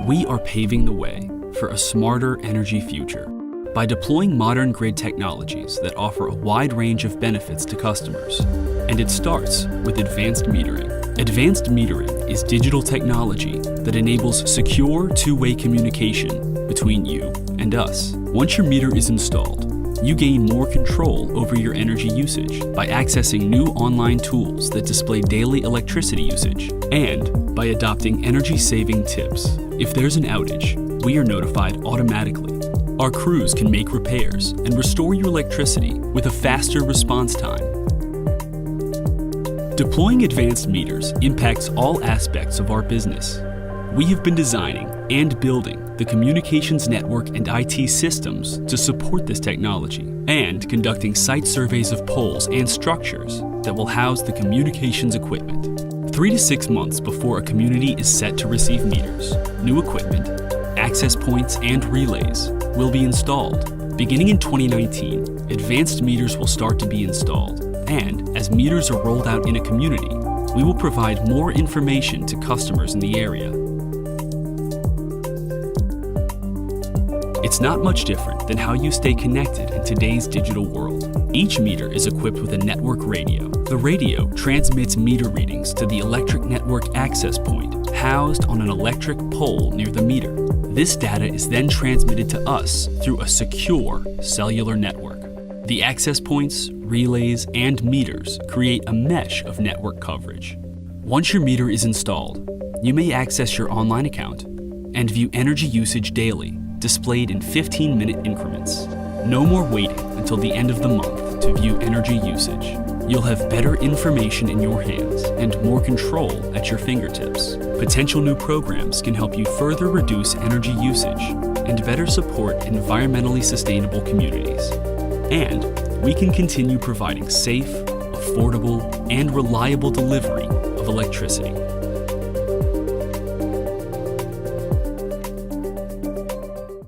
We are paving the way for a smarter energy future by deploying modern grid technologies that offer a wide range of benefits to customers. And it starts with advanced metering. Advanced metering is digital technology that enables secure two-way communication between you and us. Once your meter is installed, you gain more control over your energy usage by accessing new online tools that display daily electricity usage and by adopting energy-saving tips. If there's an outage, we are notified automatically. Our crews can make repairs and restore your electricity with a faster response time. Deploying advanced meters impacts all aspects of our business. We have been designing and building the communications network and IT systems to support this technology, and conducting site surveys of poles and structures that will house the communications equipment. 3 to 6 months before a community is set to receive meters, new equipment, access points, and relays will be installed. Beginning in 2019, advanced meters will start to be installed, and as meters are rolled out in a community, we will provide more information to customers in the area. It's not much different than how you stay connected in today's digital world. Each meter is equipped with a network radio. The radio transmits meter readings to the electric network access point housed on an electric pole near the meter. This data is then transmitted to us through a secure cellular network. The access points, relays, and meters create a mesh of network coverage. Once your meter is installed, you may access your online account and view energy usage daily, displayed in 15-minute increments. No more waiting until the end of the month to view energy usage. You'll have better information in your hands and more control at your fingertips. Potential new programs can help you further reduce energy usage and better support environmentally sustainable communities. And we can continue providing safe, affordable, and reliable delivery of electricity.